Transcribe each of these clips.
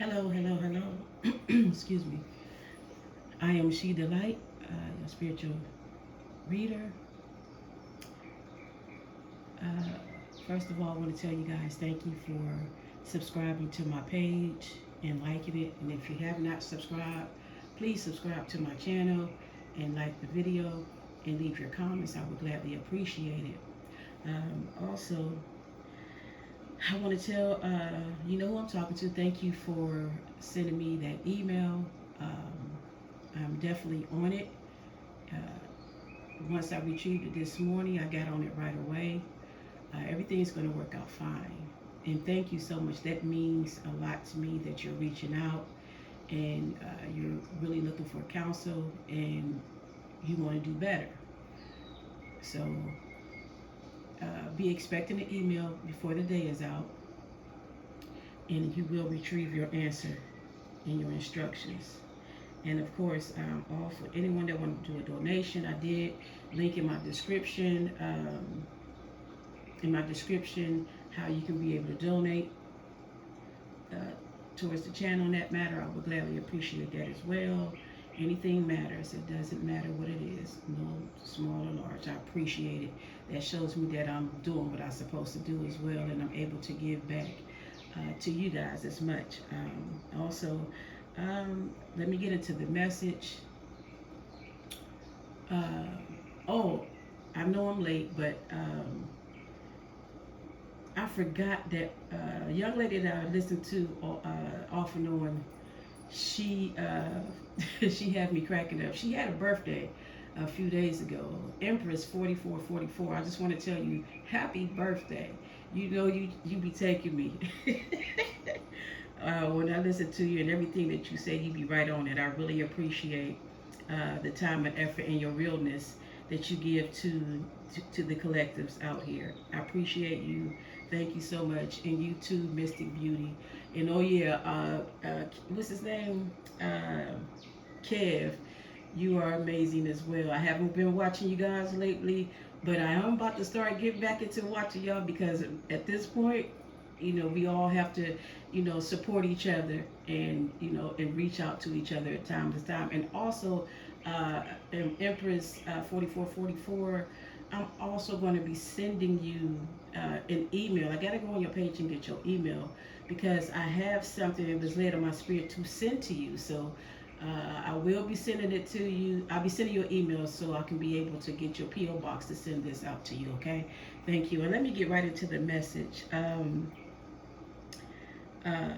Hello, hello, hello. Excuse me. I am She Delight, your spiritual reader. Uh, First of all, I want to tell you guys thank you for subscribing to my page and liking it. And if you have not subscribed, please subscribe to my channel and like the video and leave your comments. I would gladly appreciate it. Also, I want to tell you know who I'm talking to. Thank you for sending me that email. I'm definitely on it. Uh, Once I retrieved it this morning, I got on it right away. Everything's going to work out fine. And thank you so much. That means a lot to me that you're reaching out and you're really looking for counsel and you want to do better. So be expecting an email before the day is out, and you will retrieve your answer and your instructions. And of course, I'm all for anyone that wants to do a donation. I did link in my description. How you can be able to donate uh, towards the channel. In that matter, I would gladly appreciate that as well. Anything matters. It doesn't matter what it is, no small or large. I appreciate it. That shows me that I'm doing what I'm supposed to do as well, and I'm able to give back to you guys as much. Also, let me get into the message. Uh, oh, I know I'm late, but I forgot that a young lady that I listened to off and on, she she had me cracking up. She had a birthday a few days ago, Empress 4444. I just want to tell you, happy birthday. You know you be taking me. When I listen to you and everything that you say, you be right on it. I really appreciate the time and effort and your realness that you give to the collectives out here. I appreciate you. Thank you so much. And you too, Mystic Beauty. And oh yeah, what's his name? Kev. You are amazing as well. I haven't been watching you guys lately, but I am about to start getting back into watching y'all because at this point, we all have to, support each other and, and reach out to each other at time to time. And also, uh, Empress 4444, I'm also going to be sending you an email. I got to go on your page and get your email because I have something that was laid on my spirit to send to you. So I will be sending it to you. I'll be sending you an email so I can be able to get your P.O. box to send this out to you, okay? Thank you. And let me get right into the message. Uh,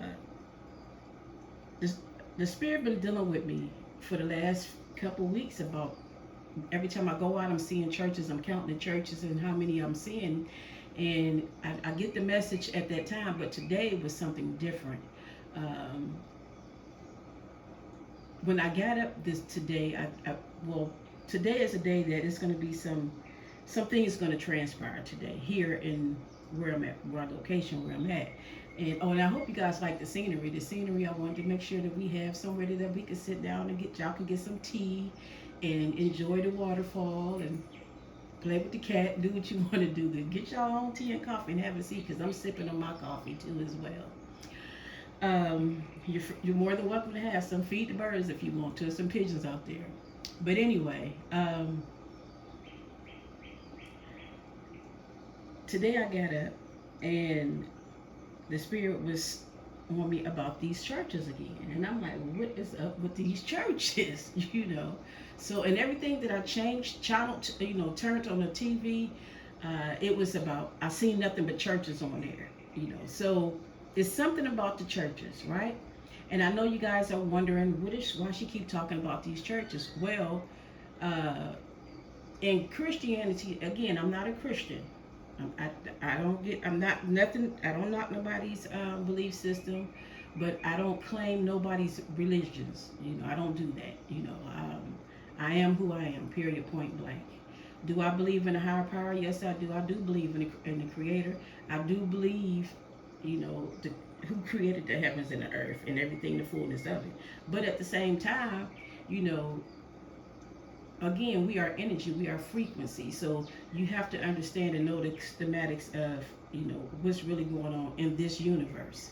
this, the Spirit been dealing with me for the last couple weeks about every time I go out, I'm seeing churches, I'm counting the churches and how many I'm seeing. And I get the message at that time, but today was something different. Um, when I got up this today, well, today is a day that it's going to be something is going to transpire today here in where I'm at, where location where I'm at. And oh, and I hope you guys like the scenery. The scenery, I wanted to make sure that we have somewhere that we can sit down and y'all can get some tea and enjoy the waterfall and play with the cat, do what you want to do. Get your own tea and coffee and have a seat because I'm sipping on my coffee too as well. You're more than welcome to have some. Feed the birds if you want to. Some pigeons out there. But anyway, today I got up and the Spirit was on me about these churches again. And I'm like, what is up with these churches? So, and everything that I changed, channel, turned on the TV, it was about, I seen nothing but churches on there. So it's something about the churches, right? And I know you guys are wondering, why she keep talking about these churches? Well, in Christianity, again, I'm not a Christian. I don't get, I'm not nothing, I don't knock nobody's belief system, but I don't claim nobody's religions. I don't do that. I am who I am, period, point blank. Do I believe in a higher power? Yes, I do. I do believe in the Creator. I do believe, who created the heavens and the earth and everything, the fullness of it. But at the same time, you know, again, we are energy, we are frequency. So you have to understand and know the schematics of, what's really going on in this universe.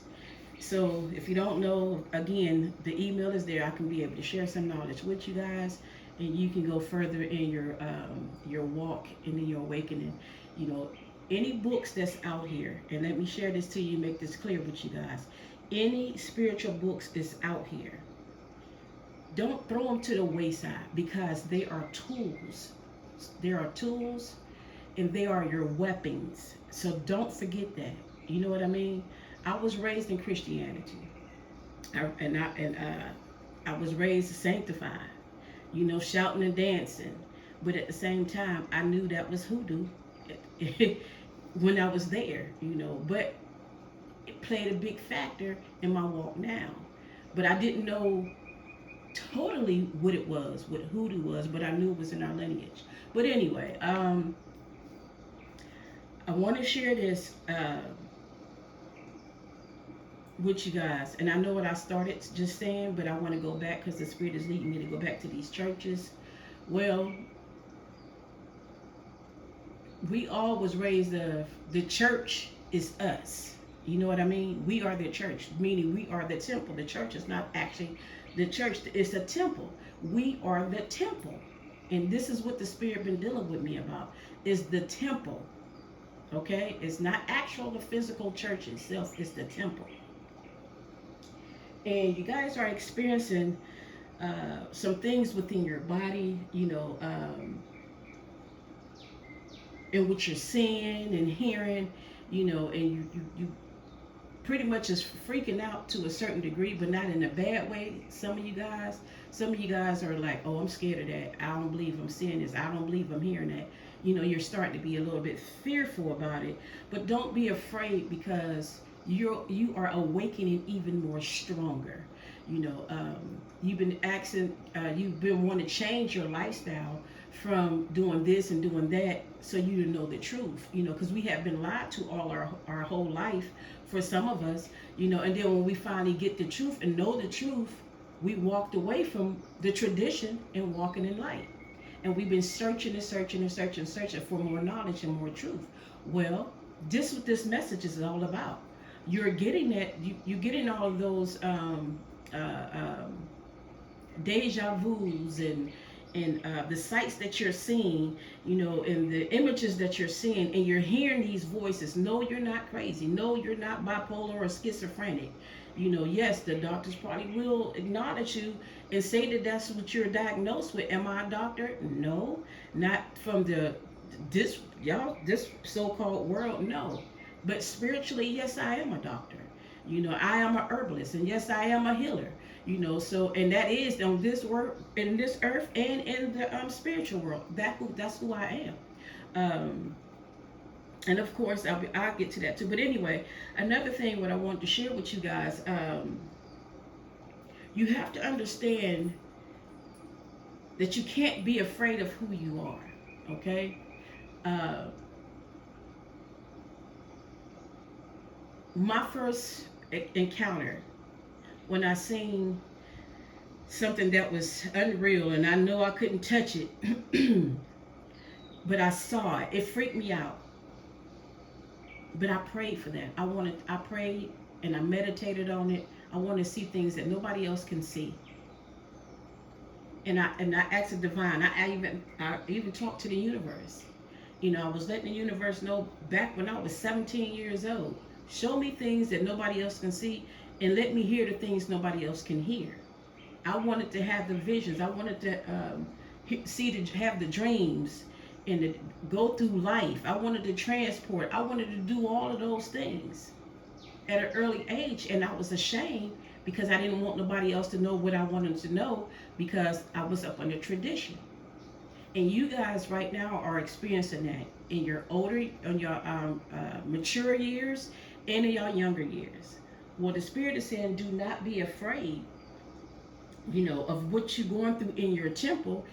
So if you don't know, again, the email is there. I can be able to share some knowledge with you guys, and you can go further in your walk and in your awakening. You know, any books that's out here, and let me share this to you, make this clear with you guys. Any spiritual books that's out here, don't throw them to the wayside, because they are tools. There are tools, and they are your weapons. So don't forget that. You know what I mean? I was raised in Christianity, I was raised sanctified. You know, shouting and dancing, but at the same time, I knew that was hoodoo when I was there. You know, but it played a big factor in my walk now. But I didn't know totally what it was, what hoodoo was, but I knew it was in our lineage. But anyway, I want to share this with you guys. And I know what I started just saying, but I want to go back because the Spirit is leading me to go back to these churches. Well, we all was raised of the church is us. You know what I mean? We are the church, meaning we are the temple. The church is not actually the church. It's a temple. We are the temple. And this is what the Spirit been dealing with me about, is the temple. Okay? It's not actual the physical church itself. It's the temple. And you guys are experiencing some things within your body, you know, and what you're seeing and hearing, you know, and you pretty much is freaking out to a certain degree, but not in a bad way. Some of you guys are like, oh, I'm scared of that. I don't believe I'm seeing this. I don't believe I'm hearing that. You know, you're starting to be a little bit fearful about it, but don't be afraid, because you are awakening even more stronger. You know, you've been wanting to change your lifestyle from doing this and doing that, so you to know the truth. You know, because we have been lied to all our whole life, for some of us. You know, and then when we finally get the truth and know the truth, we walked away from the tradition and walking in light. And we've been searching and searching and searching for more knowledge and more truth. Well, this is what this message is all about. You're getting that. You're getting all of those deja vus and the sights that you're seeing, you know, and the images that you're seeing, and you're hearing these voices. No, you're not crazy. No, you're not bipolar or schizophrenic. You know, yes, the doctors probably will acknowledge you and say that that's what you're diagnosed with. Am I a doctor? No, not from this so-called world. No, but spiritually, yes, I am a doctor. You know, I am a herbalist, and yes, I am a healer. You know, so, and that is on this world, in this earth, and in the spiritual world. That's who I am. And of course, I'll get to that too. But anyway, another thing what I want to share with you guys, you have to understand that you can't be afraid of who you are. Okay. My first encounter, when I seen something that was unreal, and I know I couldn't touch it, but I saw it. It freaked me out. But I prayed for that. I prayed and I meditated on it. I want to see things that nobody else can see. And I asked the divine. I even talked to the universe. You know, I was letting the universe know back when I was 17 years old. Show me things that nobody else can see, and let me hear the things nobody else can hear. I wanted to have the visions. I wanted to have the dreams, and to go through life. I wanted to transport. I wanted to do all of those things at an early age, and I was ashamed because I didn't want nobody else to know what I wanted to know, because I was up under tradition. And you guys right now are experiencing that in your mature years and in your younger years. Well, the Spirit is saying, do not be afraid, you know, of what you're going through in your temple.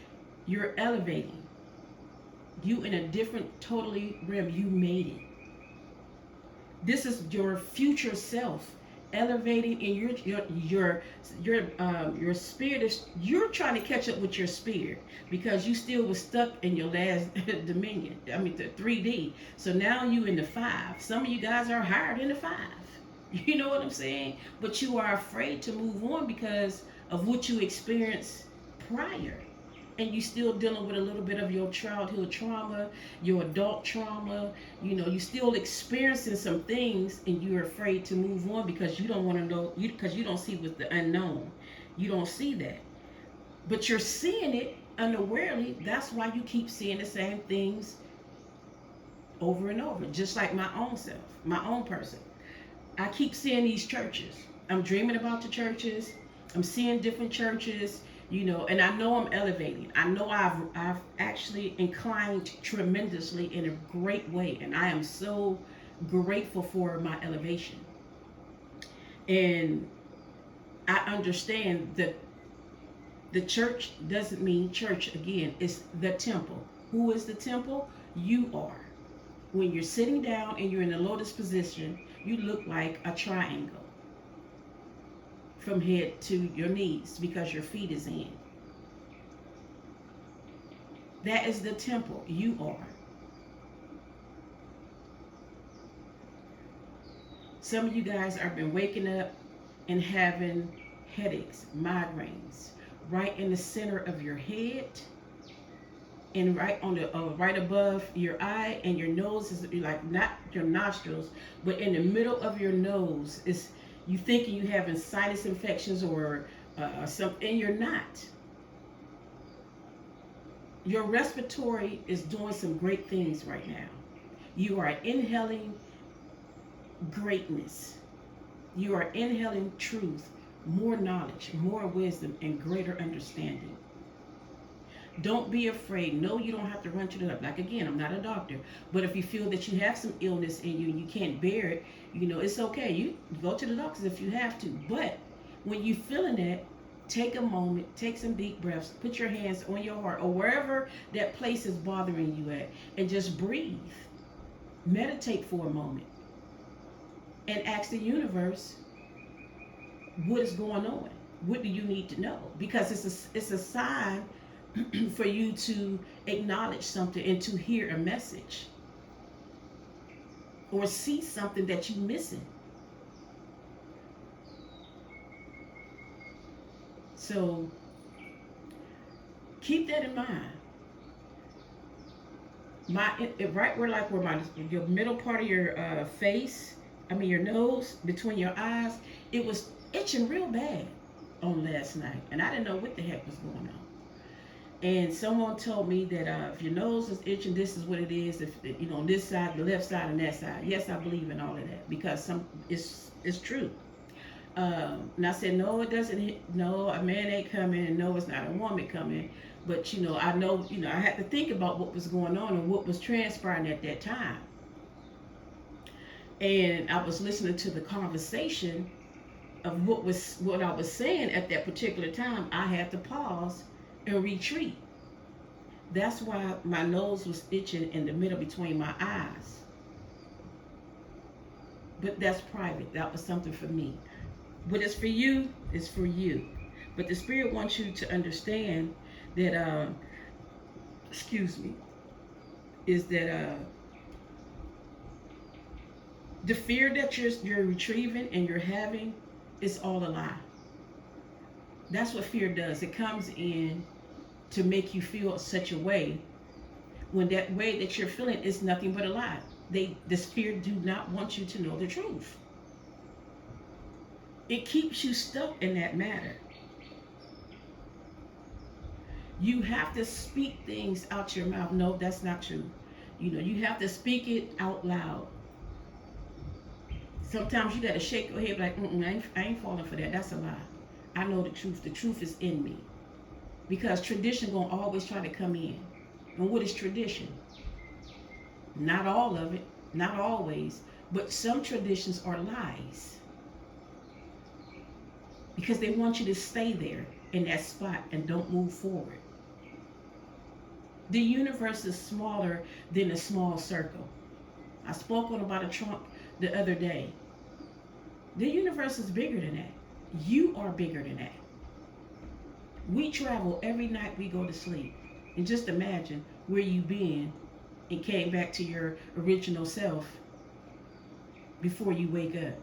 You're elevating. You in a different, totally realm. You made it. This is your future self elevating, and your spirit is, you're trying to catch up with your spirit, because you still was stuck in your last dominion. I mean, the 3D. So now you in the 5. Some of you guys are higher than the 5. You know what I'm saying? But you are afraid to move on because of what you experienced prior. And you still dealing with a little bit of your childhood trauma, your adult trauma. You know, you still experiencing some things, and you're afraid to move on because you don't want to know, because you don't see with the unknown. You don't see that, but you're seeing it unawarely. That's why you keep seeing the same things over and over. Just like my own self, my own person. I keep seeing these churches. I'm dreaming about the churches. I'm seeing different churches, you know, and I know I'm elevating. I know I've actually inclined tremendously in a great way, and I am so grateful for my elevation. And I understand that the church doesn't mean church again. It's the temple. Who is the temple? You are. When you're sitting down and you're in the lotus position, you look like a triangle from head to your knees because your feet is in. That is the temple. You are. Some of you guys have been waking up and having headaches, migraines, right in the center of your head, and right on the right above your eye, and your nose is like not your nostrils, but in the middle of your nose is, you thinking you having sinus infections or something, and you're not. Your respiratory is doing some great things right now. You are inhaling greatness. You are inhaling truth, more knowledge, more wisdom, and greater understanding. Don't be afraid. No, you don't have to run to the doctor. Like, again, I'm not a doctor, but if you feel that you have some illness in you and you can't bear it, you know, it's okay. You go to the doctors if you have to. But when you're feeling that, take a moment, take some deep breaths, put your hands on your heart or wherever that place is bothering you at, and just breathe. Meditate for a moment and ask the universe, what is going on? What do you need to know? Because it's a sign for you to acknowledge something and to hear a message or see something that you're missing. So keep that in mind. Right where, like where your middle part of your face, I mean your nose, between your eyes, it was itching real bad on last night, and I didn't know what the heck was going on. And someone told me that if your nose is itching, this is what it is. If you know, on this side, the left side, and that side. Yes, I believe in all of that because it's true. And I said, no, it doesn't. No, a man ain't coming, and no, it's not a woman coming. But you know, I know. You know, I had to think about what was going on and what was transpiring at that time. And I was listening to the conversation of what I was saying at that particular time. I had to pause and retreat. That's why my nose was itching in the middle between my eyes. But that's private. That was something for me. What is for you is for you. But the Spirit wants you to understand that, excuse me, is that the fear that you're retrieving and you're having is all a lie. That's what fear does. It comes in to make you feel such a way when that way that you're feeling is nothing but a lie. This fear do not want you to know the truth. It keeps you stuck in that matter. You have to speak things out your mouth. No, that's not true. You know, you have to speak it out loud. Sometimes you got to shake your head like, I ain't falling for that. That's a lie. I know the truth. The truth is in me. Because tradition gonna always try to come in. And what is tradition? Not all of it, not always, but some traditions are lies. Because they want you to stay there in that spot and don't move forward. The universe is smaller than a small circle. I spoke on about a trunk the other day. The universe is bigger than that. You are bigger than that. We travel every night we go to sleep. And just imagine where you been and came back to your original self before you wake up.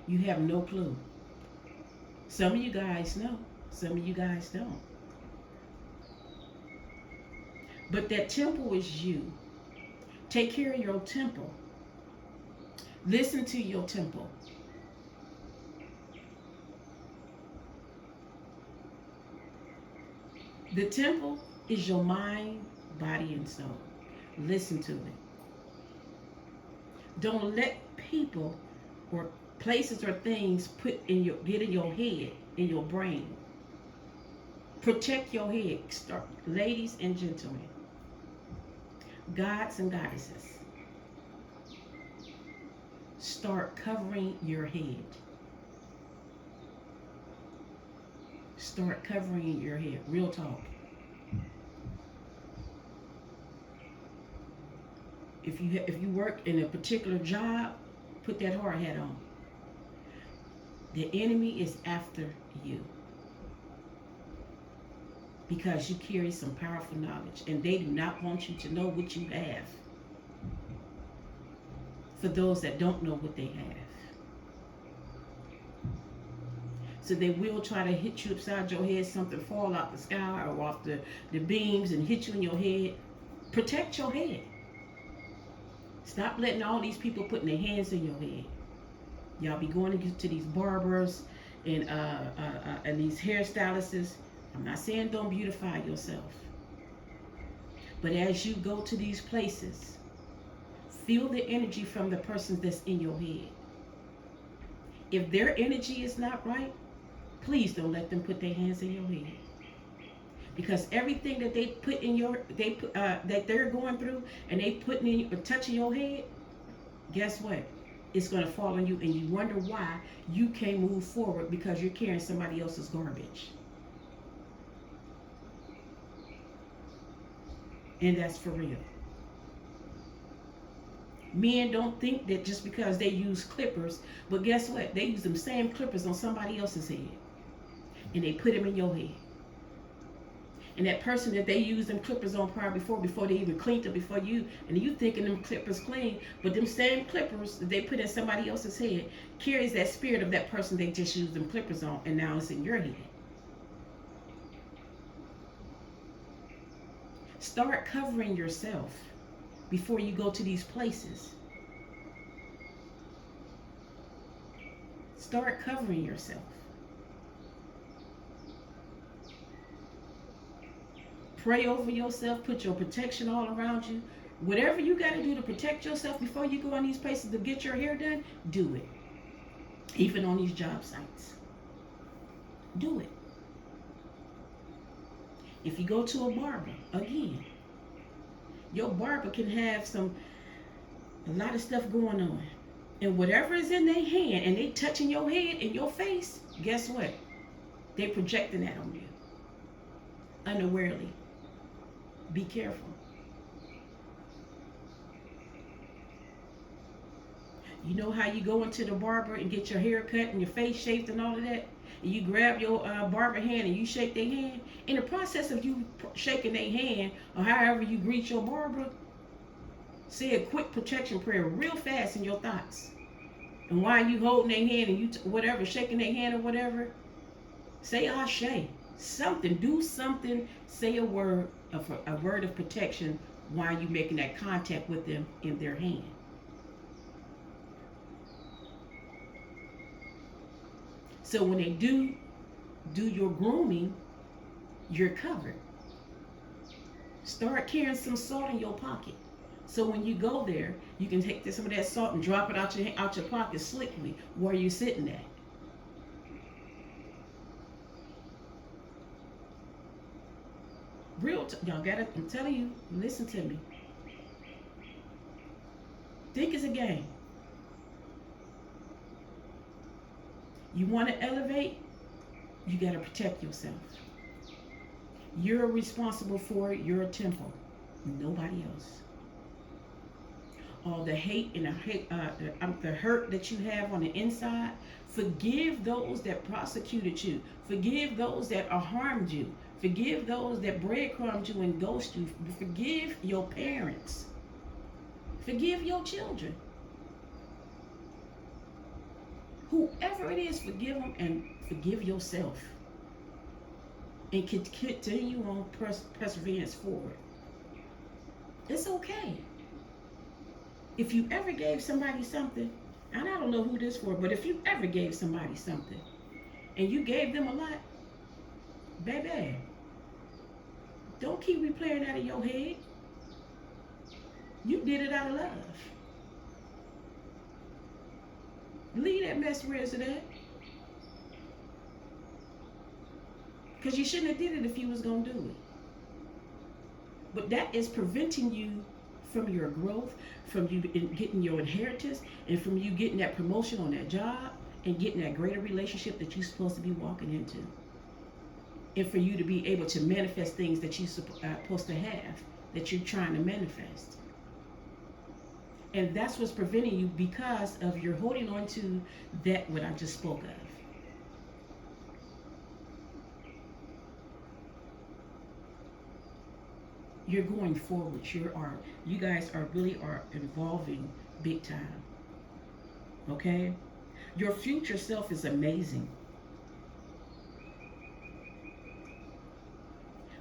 You have no clue. Some of you guys know, some of you guys don't. But that temple is you. Take care of your temple. Listen to your temple. The temple is your mind, body, and soul. Listen to it. Don't let people or places or things get in your head, in your brain. Protect your head. Ladies and gentlemen, gods and goddesses, start covering your head. Start covering your head. Real talk. If you work in a particular job, put that hard hat on. The enemy is after you because you carry some powerful knowledge, and they do not want you to know what you have. For those that don't know what they have. So they will try to hit you upside your head, something fall out the sky or off the beams and hit you in your head. Protect your head. Stop letting all these people putting their hands in your head. Y'all be going to these barbers and these hairstylists. I'm not saying don't beautify yourself. But as you go to these places, feel the energy from the person that's in your head. If their energy is not right, please don't let them put their hands in your head. Because everything that they put in that they're going through and they putting in or touching your head, guess what? It's going to fall on you, and you wonder why you can't move forward because you're carrying somebody else's garbage. And that's for real. Men don't think that just because they use clippers, but guess what? They use them same clippers on somebody else's head. And they put them in your head. And that person that they used them clippers on prior before they even cleaned them before you, and you thinking them clippers clean, but them same clippers that they put in somebody else's head carries that spirit of that person they just used them clippers on, and now it's in your head. Start covering yourself before you go to these places. Start covering yourself. Pray over yourself. Put your protection all around you. Whatever you got to do to protect yourself before you go on these places to get your hair done, do it. Even on these job sites. Do it. If you go to a barber, again, your barber can have a lot of stuff going on. And whatever is in their hand and they touching your head and your face, guess what? They projecting that on you. Unawarely. Be careful. You know how you go into the barber and get your hair cut and your face shaved and all of that? And you grab your barber hand and you shake their hand. In the process of you shaking their hand, or however you greet your barber, say a quick protection prayer real fast in your thoughts. And while you holding their hand and you whatever, shaking their hand or whatever, say Ashe. Something, do something, say a word of protection while you making that contact with them in their hand. So when they do your grooming, you're covered. Start carrying some salt in your pocket. So when you go there, you can take some of that salt and drop it out your pocket slickly where you're sitting at. Y'all gotta, I'm telling you, listen to me. Think it's a game. You want to elevate, you got to protect yourself. You're responsible for your temple, nobody else. All the hate and the hurt that you have on the inside, forgive those that persecuted you. Forgive those that harmed you. Forgive those that breadcrumbed you and ghosted you. Forgive your parents. Forgive your children. Whoever it is, forgive them and forgive yourself. And continue on perseverance forward. It's okay. If you ever gave somebody something, and I don't know who this for, but if you ever gave somebody something and you gave them a lot, baby, don't keep replaying that in your head. You did it out of love. Leave that mess where it's at. Because you shouldn't have did it if you was going to do it. But that is preventing you from your growth, from you getting your inheritance, and from you getting that promotion on that job, and getting that greater relationship that you're supposed to be walking into. And for you to be able to manifest things that you're supposed to have, that you're trying to manifest. And that's what's preventing you because of your holding on to that what I just spoke of. You're going forward. You guys are really evolving big time. Okay? Your future self is amazing.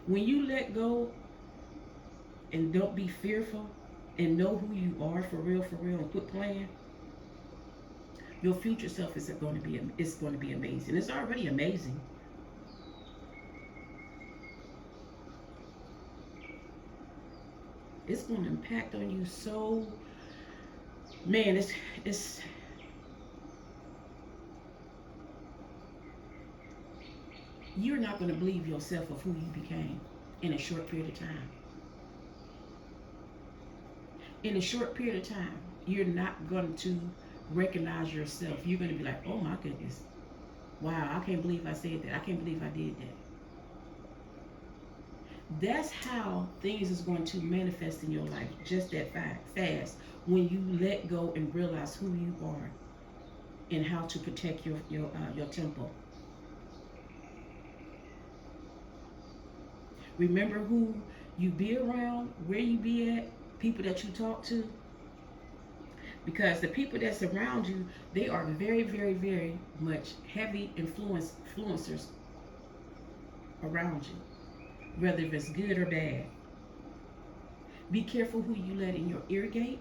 When you let go and don't be fearful and know who you are for real, and quit playing, your future self is going to be amazing. It's already amazing. It's going to impact on you so, man, it's you're not going to believe yourself of who you became in a short period of time. In a short period of time, you're not going to recognize yourself. You're going to be like, oh my goodness, wow, I can't believe I said that. I can't believe I did that. That's how things is going to manifest in your life, just that fast, when you let go and realize who you are and how to protect your temple. Remember who you be around, where you be at, people that you talk to. Because the people that surround you, they are very, very, very much heavy influencers around you, whether if it's good or bad. Be careful who you let in your ear gate,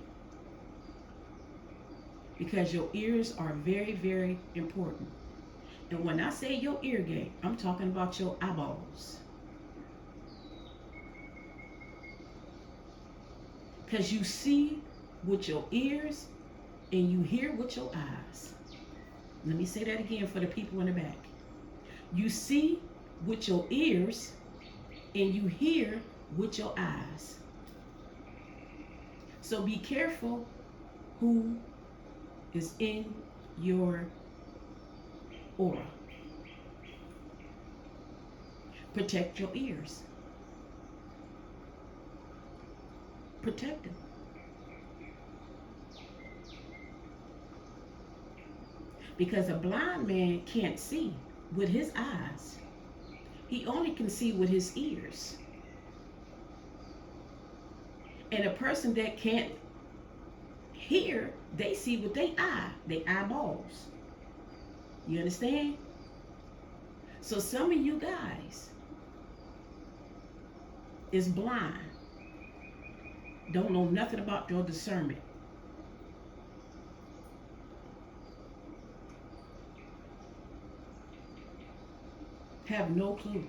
because your ears are very, very important. And when I say your ear gate, I'm talking about your eyeballs. Because you see with your ears and you hear with your eyes. Let me say that again for the people in the back. You see with your ears and you hear with your eyes. So be careful who is in your aura. Protect your ears. Protect them. Because a blind man can't see with his eyes. He only can see with his ears. And a person that can't hear, they see with their eyeballs. You understand? So some of you guys is blind. Don't know nothing about your discernment. Have no clue.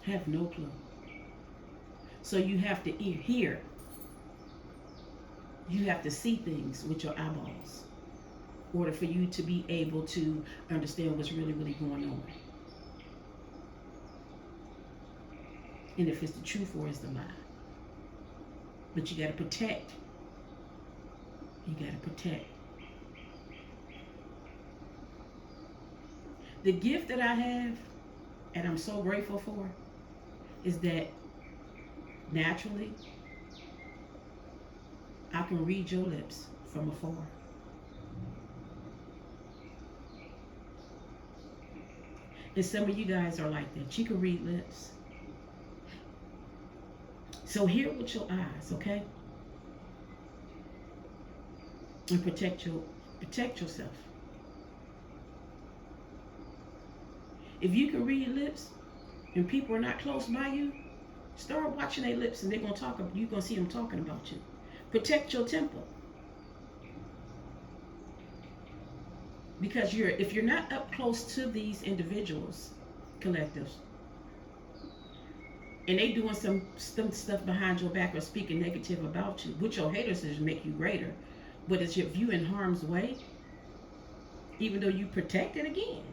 Have no clue. So you have to hear. You have to see things with your eyeballs in order for you to be able to understand what's really, really going on. And if it's the truth or it's the lie. But you got to protect. You got to protect. The gift that I have, and I'm so grateful for, is that naturally, I can read your lips from afar. And some of you guys are like that. You can read lips. So hear with your eyes, okay? And protect yourself. If you can read lips and people are not close by you, start watching their lips and they're gonna talk. You're gonna see them talking about you. Protect your temper, because if you're not up close to these individuals, collectives, and they doing some stuff behind your back or speaking negative about you, which your haters is make you greater, but if you in harm's way, even though you protect it again,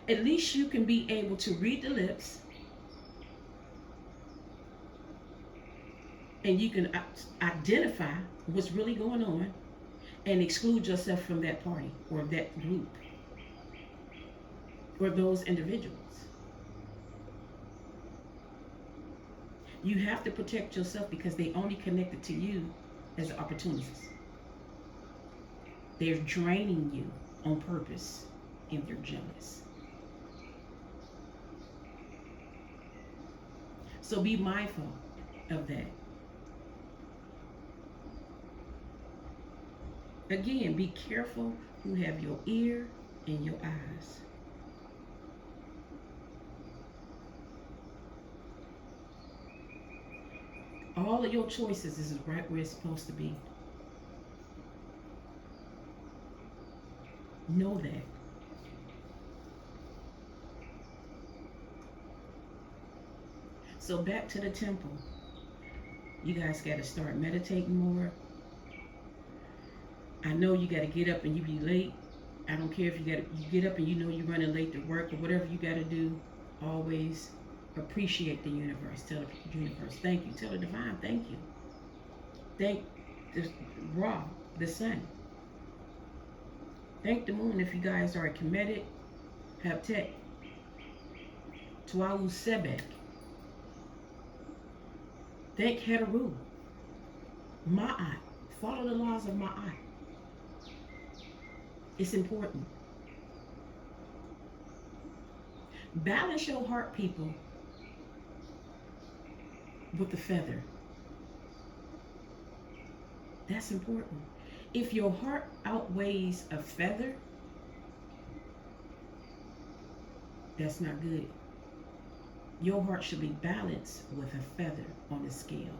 at least you can be able to read the lips and you can identify what's really going on and exclude yourself from that party or that group or those individuals. You have to protect yourself because they only connected to you as opportunists. They're draining you on purpose and they're jealous. So be mindful of that. Again, be careful who have your ear and your eyes. All of your choices is right where it's supposed to be. Know that. So back to the temple. You guys got to start meditating more. I know you got to get up and you be late. I don't care if you get up and you know you're running late to work or whatever you got to do. Always appreciate the universe. Tell the universe thank you. Tell the divine thank you. Thank the Ra, the sun. Thank the moon if you guys are committed. Haptet. Tualu Sebek. Thank Heteru. Ma'at. Follow the laws of Ma'at. It's important. Balance your heart, people, with the feather. That's important. If your heart outweighs a feather, that's not good. Your heart should be balanced with a feather on the scale.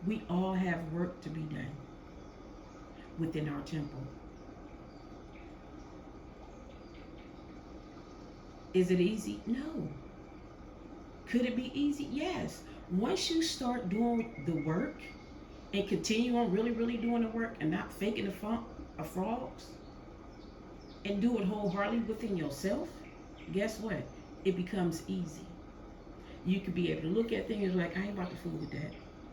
We all have work to be done within our temple. Is it easy? No. Could it be easy? Yes. Once you start doing the work and continue on really, really doing the work and not faking the funk of frogs and do it wholeheartedly within yourself, guess what? It becomes easy. You could be able to look at things like, I ain't about to fool with that.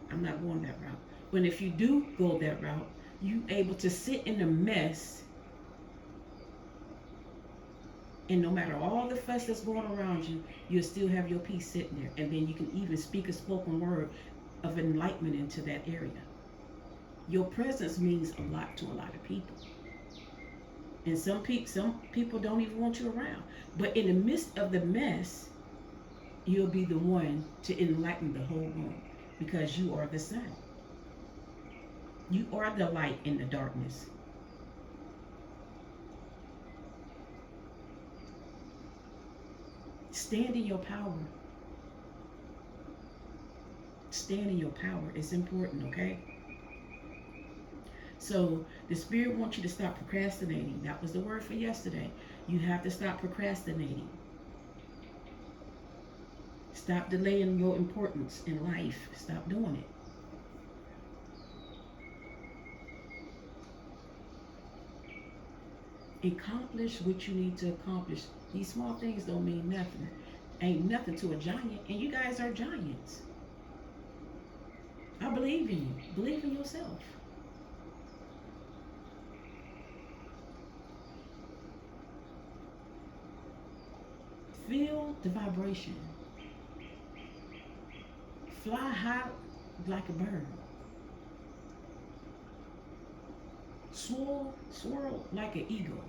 I'm not going that route. But if you do go that route, you able to sit in the mess, and no matter all the fuss that's going around you, you'll still have your peace sitting there. And then you can even speak a spoken word of enlightenment into that area. Your presence means a lot to a lot of people. And some people don't even want you around. But in the midst of the mess, you'll be the one to enlighten the whole room because you are the sun. You are the light in the darkness. Stand in your power. Stand in your power. It's important, okay? So the Spirit wants you to stop procrastinating. That was the word for yesterday. You have to stop procrastinating. Stop delaying your importance in life. Stop doing it. Accomplish what you need to accomplish. These small things don't mean nothing. Ain't nothing to a giant, and you guys are giants. I believe in you. Believe in yourself. Feel the vibration. Fly high like a bird. Swirl like an eagle.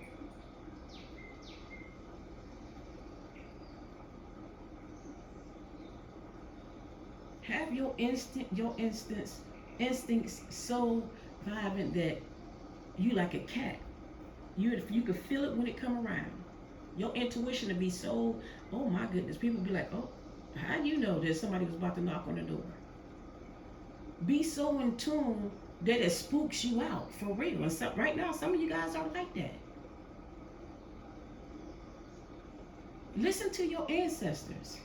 Have instincts so vibrant that you like a cat. You can feel it when it come around. Your intuition to be so, oh my goodness. People be like, oh, how do you know that somebody was about to knock on the door? Be so in tune that it spooks you out for real. And so, right now, some of you guys are like that. Listen to your ancestors.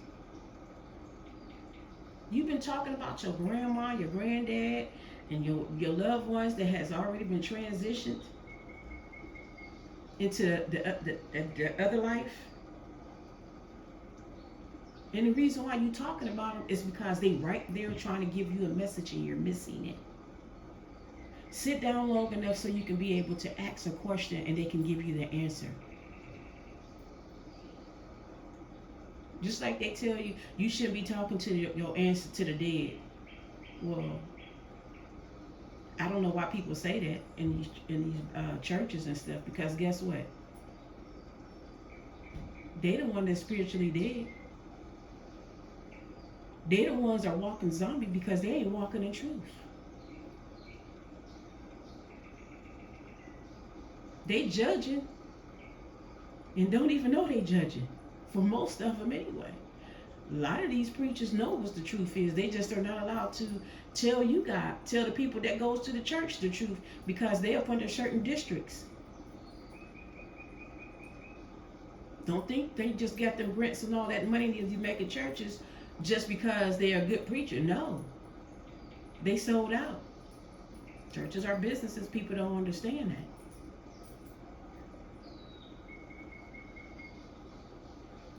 You've been talking about your grandma, your granddad, and your loved ones that has already been transitioned into the other life. And the reason why you're talking about them is because they right there trying to give you a message and you're missing it. Sit down long enough so you can be able to ask a question and they can give you the answer. Just like they tell you, you shouldn't be talking to your answer to the dead. Well, I don't know why people say that in these churches and stuff, because guess what? They the one that's spiritually dead. They the ones that are walking zombie because they ain't walking in truth. They judging and don't even know they judging. For most of them anyway. A lot of these preachers know what the truth is. They just are not allowed to tell you God, tell the people that goes to the church the truth, because they up under certain districts. Don't think they just got them grants and all that money that you make in churches just because they're a good preacher. No. They sold out. Churches are businesses. People don't understand that.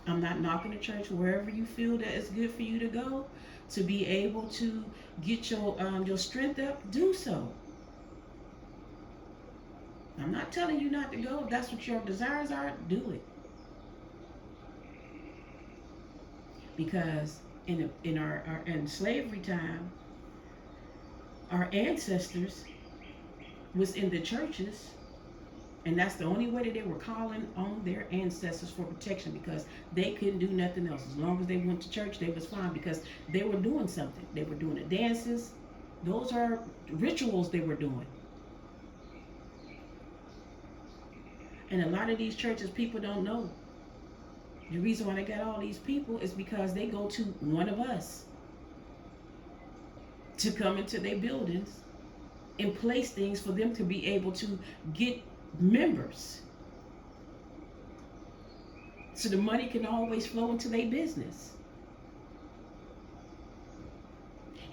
I'm not knocking the church. Wherever you feel that it's good for you to go, to be able to get your strength up, do so. I'm not telling you not to go. If that's what your desires are, do it. Because in our in slavery time, our ancestors was in the churches. And that's the only way that they were calling on their ancestors for protection, because they couldn't do nothing else. As long as they went to church, they was fine, because they were doing something. They were doing the dances. Those are rituals they were doing. And a lot of these churches, people don't know. The reason why they got all these people is because they go to one of us to come into their buildings and place things for them to be able to get members, so the money can always flow into their business.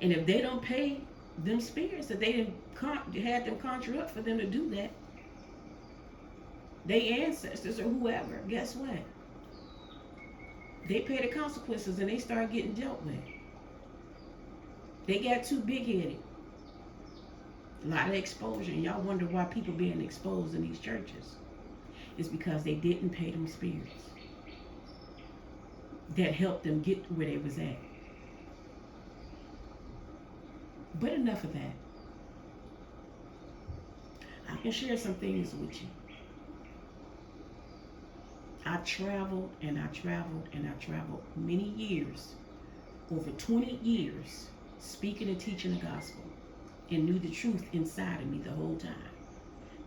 And if they don't pay them spirits that they didn't had them conjure up for them to do that, they ancestors or whoever, guess what? They pay the consequences and they start getting dealt with. They got too big-headed. A lot of exposure, and y'all wonder why people being exposed in these churches. It's because they didn't pay them spirits that helped them get where they was at. But enough of that. I can share some things with you. I traveled and I traveled and I traveled many years, over 20 years, speaking and teaching the gospel, and knew the truth inside of me the whole time.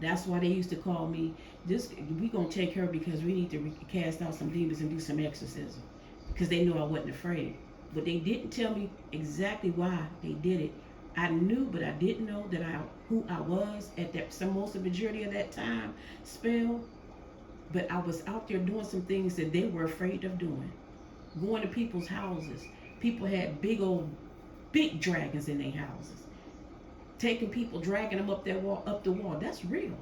That's why they used to call me, we gonna take her because we need to cast out some demons and do some exorcism, because they knew I wasn't afraid. But they didn't tell me exactly why they did it. I knew, but I didn't know that who I was at that most of the majority of that time spell. But I was out there doing some things that they were afraid of doing. Going to people's houses. People had big dragons in their houses. Taking people, dragging them up the wall. That's real.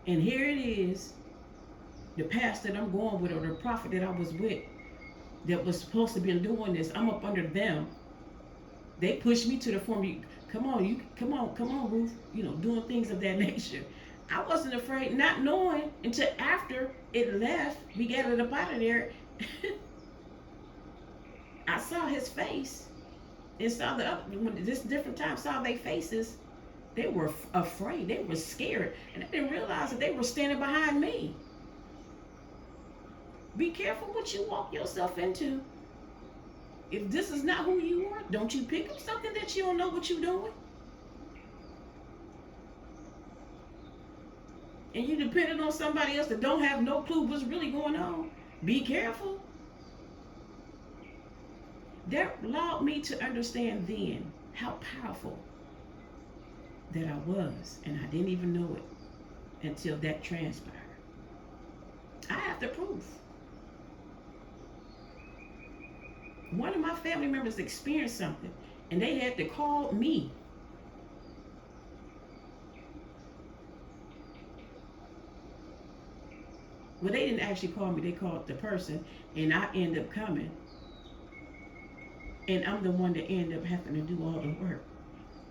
And here it is, the pastor that I'm going with, or the prophet that I was with, that was supposed to be doing this. I'm up under them. They pushed me to the form. Come on, Ruth. Doing things of that nature. I wasn't afraid, not knowing until after it left. We got it up out of there. I saw his face. And saw this different time, saw their faces. They were afraid. They were scared. And I didn't realize that they were standing behind me. Be careful what you walk yourself into. If this is not who you are, don't you pick up something that you don't know what you're doing? And you depending on somebody else that don't have no clue what's really going on. Be careful. That allowed me to understand then how powerful that I was, and I didn't even know it until that transpired. I have the proof. One of my family members experienced something, and they had to call me. Well, they didn't actually call me, they called the person, and I ended up coming. And I'm the one that ended up having to do all the work.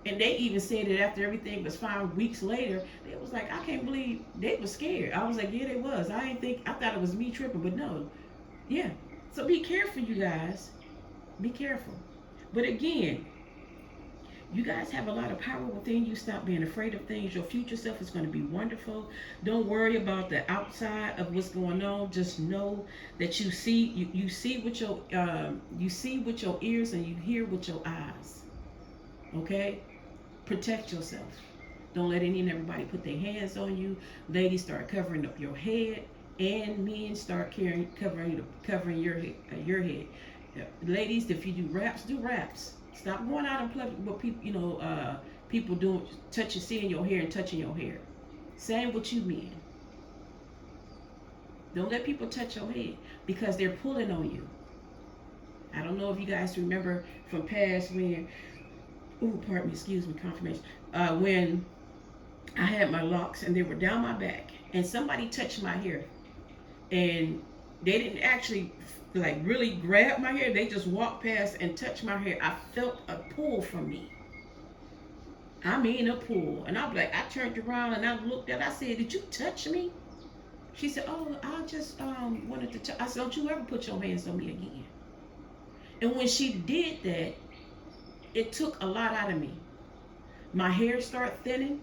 And they even said that after everything was fine, weeks later, they was like, I can't believe they were scared. I was like, yeah, they was. I thought it was me tripping, but no. Yeah. So be careful, you guys. Be careful. But again, you guys have a lot of power within you. Stop being afraid of things. Your future self is going to be wonderful. Don't worry about the outside of what's going on. Just know that you see you see with your ears and you hear with your eyes. Okay? Protect yourself. Don't let any and everybody put their hands on you. Ladies, start covering up your head, and men start covering your head. Ladies, if you do raps, do raps. Stop going out in public with people, people doing seeing your hair and touching your hair. Same with you men. Don't let people touch your head because they're pulling on you. I don't know if you guys remember from past when, confirmation. When I had my locks and they were down my back and somebody touched my hair and they didn't actually like really grab my hair. They just walked past and touched my hair. I felt a pull from me. I mean a pull. And I turned around and I looked at her. I said, did you touch me? She said, oh, I just wanted to touch. I said, don't you ever put your hands on me again. And when she did that, it took a lot out of me. My hair started thinning.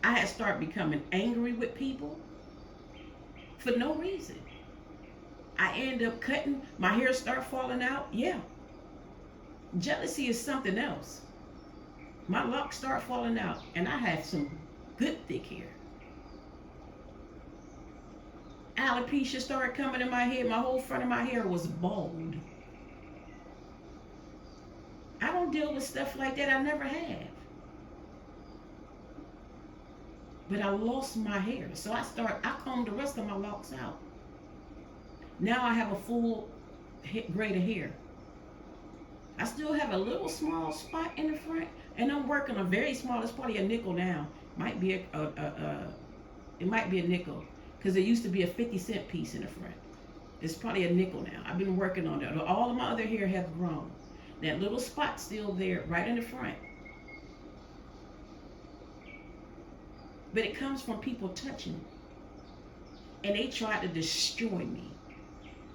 I had started becoming angry with people for no reason. I ended up cutting, my hair started falling out. Yeah. Jealousy is something else. My locks started falling out and I had some good thick hair. Alopecia started coming in my head. My whole front of my hair was bald. I don't deal with stuff like that. I never have. But I lost my hair. So I combed the rest of my locks out. Now I have a full braid of hair. I still have a little small spot in the front, and I'm working a very small. It's probably a nickel now. Might be it might be a nickel because it used to be a 50-cent piece in the front. It's probably a nickel now. I've been working on that. All of my other hair has grown. That little spot's still there, right in the front. But it comes from people touching me. And they tried to destroy me,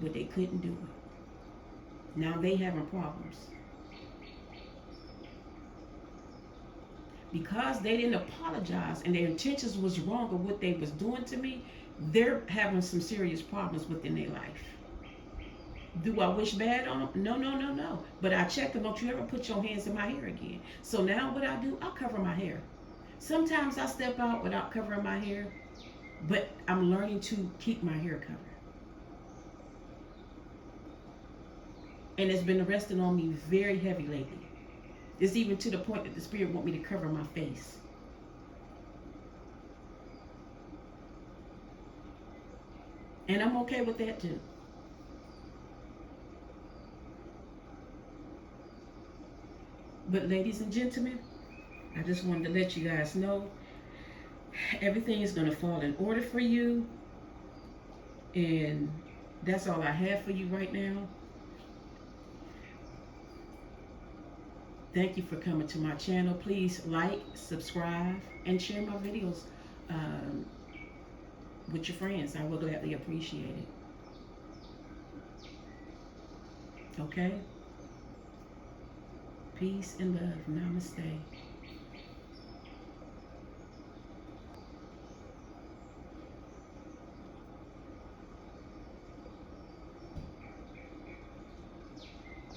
but they couldn't do it. Now they having problems. Because they didn't apologize and their intentions was wrong of what they was doing to me, they're having some serious problems within their life. Do I wish bad on them? No. But I check them, don't you ever put your hands in my hair again. So now what I do, I cover my hair. Sometimes I step out without covering my hair, but I'm learning to keep my hair covered. And it's been resting on me very heavy lately. It's even to the point that the Spirit want me to cover my face. And I'm okay with that too. But ladies and gentlemen, I just wanted to let you guys know everything is going to fall in order for you. And that's all I have for you right now. Thank you for coming to my channel. Please like, subscribe, and share my videos with your friends. I will gladly appreciate it. Okay? Peace and love. Namaste.